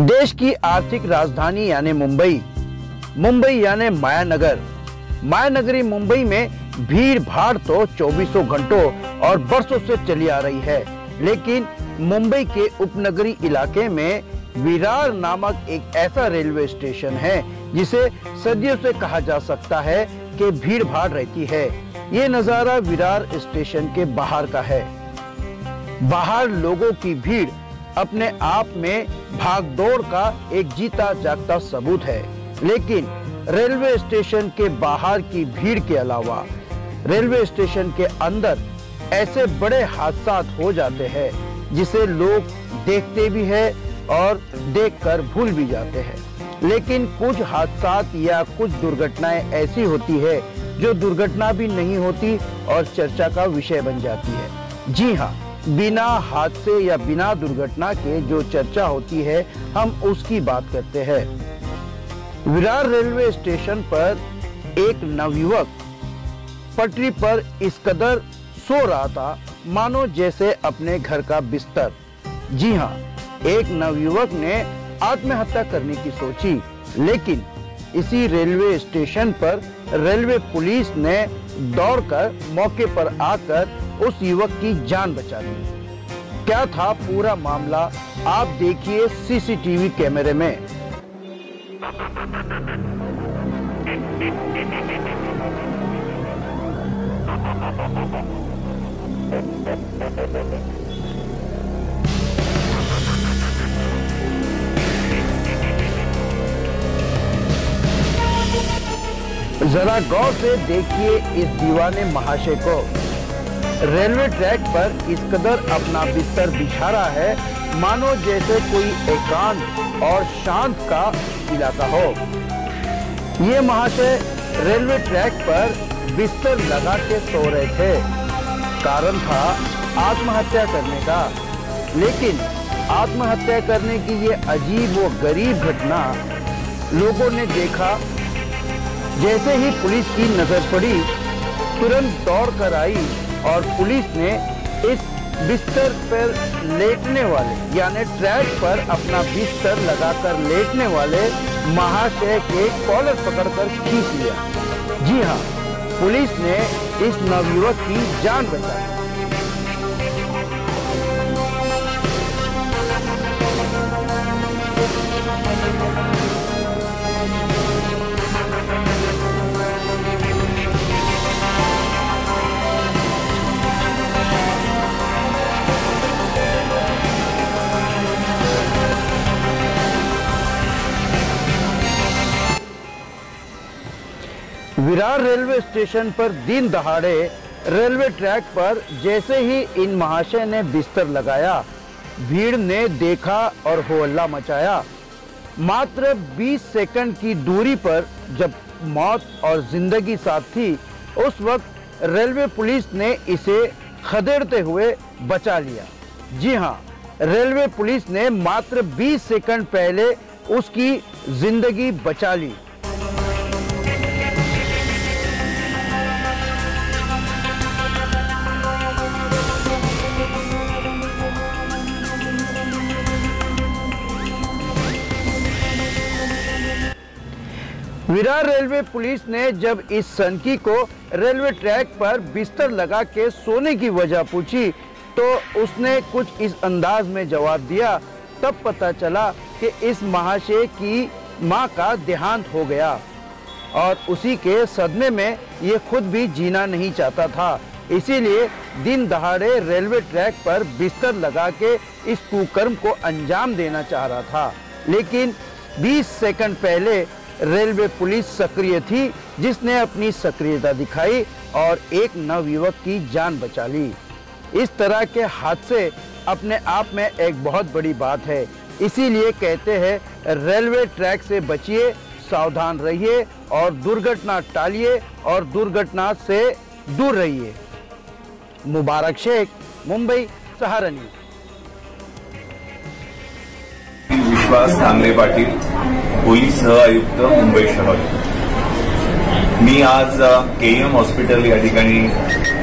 देश की आर्थिक राजधानी यानी मुंबई, मुंबई यानी मायानगर, मायानगरी मुंबई में भीड़ भाड़ तो 24 घंटों और बरसों से चली आ रही है। लेकिन मुंबई के उपनगरी इलाके में विरार नामक एक ऐसा रेलवे स्टेशन है जिसे सदियों से कहा जा सकता है कि भीड़ भाड़ रहती है। ये नजारा विरार स्टेशन के बाहर का है। बाहर लोगों की भीड़ अपने आप में भागदौड़ का एक जीता जागता सबूत है। लेकिन रेलवे स्टेशन के बाहर की भीड़ के अलावा रेलवे स्टेशन के अंदर ऐसे बड़े हादसा हो जाते हैं जिसे लोग देखते भी है और देखकर भूल भी जाते हैं। लेकिन कुछ हादसा या कुछ दुर्घटनाएं ऐसी होती है जो दुर्घटना भी नहीं होती और चर्चा का विषय बन जाती है। जी हाँ, बिना हादसे या बिना दुर्घटना के जो चर्चा होती है हम उसकी बात करते हैं। विरार रेलवे स्टेशन पर एक नवयुवक पटरी पर इस कदर सो रहा था मानो जैसे अपने घर का बिस्तर। जी हाँ, एक नवयुवक ने आत्महत्या करने की सोची, लेकिन इसी रेलवे स्टेशन पर रेलवे पुलिस ने दौड़कर मौके पर आकर उस युवक की जान बचा ली। क्या था पूरा मामला, आप देखिए सीसीटीवी कैमरे में। जरा गौर से देखिए इस दीवाने महाशय को। रेलवे ट्रैक पर इस कदर अपना बिस्तर बिछा रहा है मानो जैसे कोई एकांत और शांत का इलाका हो। ये महाशय रेलवे ट्रैक पर बिस्तर लगा के सो रहे थे। कारण था आत्महत्या करने का। लेकिन आत्महत्या करने की ये अजीब व गरीब घटना लोगों ने देखा। जैसे ही पुलिस की नजर पड़ी, तुरंत दौड़ कर आई और पुलिस ने इस बिस्तर पर लेटने वाले यानी ट्रैक पर अपना बिस्तर लगाकर लेटने वाले महाशय के कॉलर पकड़कर खींच लिया। जी हाँ, पुलिस ने इस नवयुवक की जान बचाई। विरार रेलवे स्टेशन पर दिन दहाड़े रेलवे ट्रैक पर जैसे ही इन महाशय ने बिस्तर लगाया, भीड़ ने देखा और हो हल्ला मचाया। मात्र 20 सेकंड की दूरी पर जब मौत और जिंदगी साथ थी, उस वक्त रेलवे पुलिस ने इसे खदेड़ते हुए बचा लिया। जी हाँ, रेलवे पुलिस ने मात्र 20 सेकंड पहले उसकी जिंदगी बचा ली। विरार रेलवे पुलिस ने जब इस सनकी को रेलवे ट्रैक पर बिस्तर लगा के सोने की वजह पूछी तो उसने कुछ इस अंदाज में जवाब दिया। तब पता चला कि इस महाशय की मां का देहांत हो गया और उसी के सदमे में ये खुद भी जीना नहीं चाहता था। इसीलिए दिन दहाड़े रेलवे ट्रैक पर बिस्तर लगा के इस कुकर्म को अंजाम देना चाह रहा था। लेकिन 20 सेकंड पहले रेलवे पुलिस सक्रिय थी, जिसने अपनी सक्रियता दिखाई और एक नवयुवक की जान बचा ली। इस तरह के हादसे अपने आप में एक बहुत बड़ी बात है। इसीलिए कहते हैं रेलवे ट्रैक से बचिए, सावधान रहिए और दुर्घटना टालिए और दुर्घटना से दूर रहिए। मुबारक शेख, मुंबई, सहारा न्यूज। विश्वास तांगरे पाटील, पोलीस सहआयुक्त, मुंबई शहर। मी आज केईएम हॉस्पिटल या ठिकाणी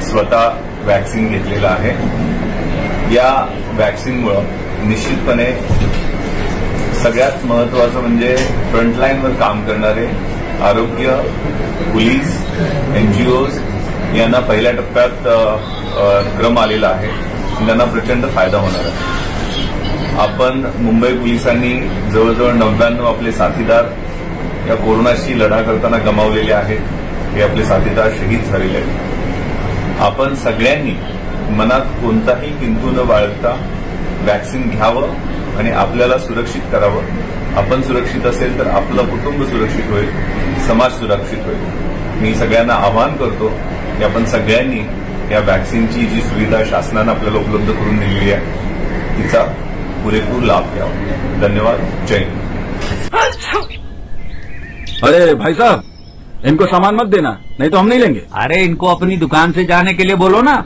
स्वतः वॅक्सिन घेतलेला आहे। या वॅक्सिनमुळे निश्चितपणे सगळ्यात महत्वाचं म्हणजे फ्रंटलाईनवर काम करणारे आरोग्य, पोलीस, एनजीओज यांना पहिल्या टप्प्यात क्रम आलेला आहे. त्यांना प्रचंड फायदा होणार आहे. आपण मुंबई पोलिसांनी जवळजवळ 99 आपले साथीदार या कोरोनाशी लढा करताना गमावलेले आहेत. हे आपले साथीदार शहीद झालेले आहेत. आपण सगळ्यांनी मनात कोणताही किंतू न बाळगता वॅक्सिन घ्यावं आणि आपल्याला सुरक्षित करावं. आपण सुरक्षित असेल तर आपलं कुटुंब सुरक्षित होईल, समाज सुरक्षित होईल. मी सगळ्यांना आवाहन करतो की आपण सगळ्यांनी या वॅक्सिनची जी सुविधा शासनानं आपल्याला उपलब्ध करून दिलेली आहे तिचा पुरेपूर लाभ घ्यावा. धन्यवाद. जय हिंद. अरे भाई साहब, इनको सामान मत देना, नहीं तो हम नहीं लेंगे. अरे इनको अपनी दुकान से जाने के लिए बोलो ना.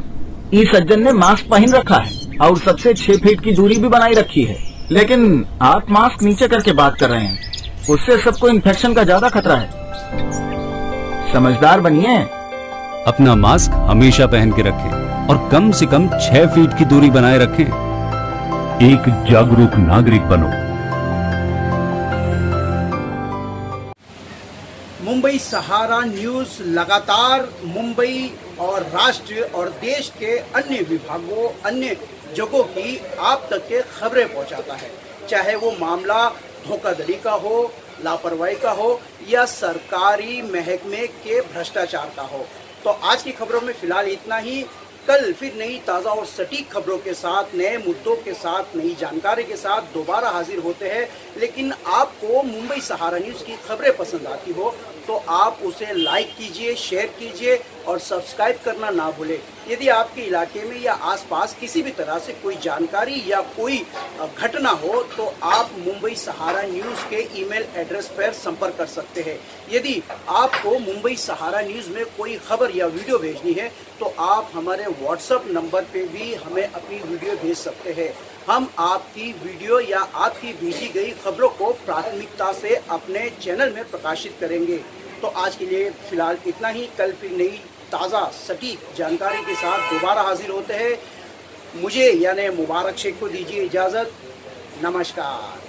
इस सज्जन ने मास्क पहन रखा है और सबसे 6 फीट की दूरी भी बनाई रखी है, लेकिन आप मास्क नीचे करके बात कर रहे हैं. उससे सबको इन्फेक्शन का ज्यादा खतरा है. समझदार बनिए. अपना मास्क हमेशा पहन के रखें और कम से कम 6 फीट की दूरी बनाए रखें. एक जागरूक नागरिक बनो. मुंबई सहारा न्यूज लगातार मुंबई और राष्ट्र और देश के अन्य विभागों, अन्य जगहों की आप तक के खबरें पहुंचाता है. चाहे वो मामला धोखाधड़ी का हो, लापरवाही का हो या सरकारी महकमे के भ्रष्टाचार का हो. तो आज की खबरों में फिलहाल इतना ही. कल फिर नई ताज़ा और सटीक खबरों के साथ, नए मुद्दों के साथ, नई जानकारी के साथ दोबारा हाजिर होते हैं. लेकिन आपको मुंबई सहारा न्यूज़ की खबरें पसंद आती हो तो आप उसे लाइक कीजिए, शेयर कीजिए और सब्सक्राइब करना ना भूलें. यदि आपके इलाके में या आसपास किसी भी तरह से कोई जानकारी या कोई घटना हो तो आप मुंबई सहारा न्यूज़ के ईमेल एड्रेस पर संपर्क कर सकते हैं. यदि आपको मुंबई सहारा न्यूज़ में कोई खबर या वीडियो भेजनी है तो आप हमारे व्हाट्सएप नंबर पे भी हमें अपनी वीडियो भेज सकते हैं. हम आपकी वीडियो या आपकी भेजी गई खबरों को प्राथमिकता से अपने चैनल में प्रकाशित करेंगे. तो आज के लिए फिलहाल इतना ही. कल फिर नई ताज़ा सटीक जानकारी के साथ दोबारा हाजिर होते हैं. मुझे यानी मुबारक शेख को दीजिए इजाज़त. नमस्कार.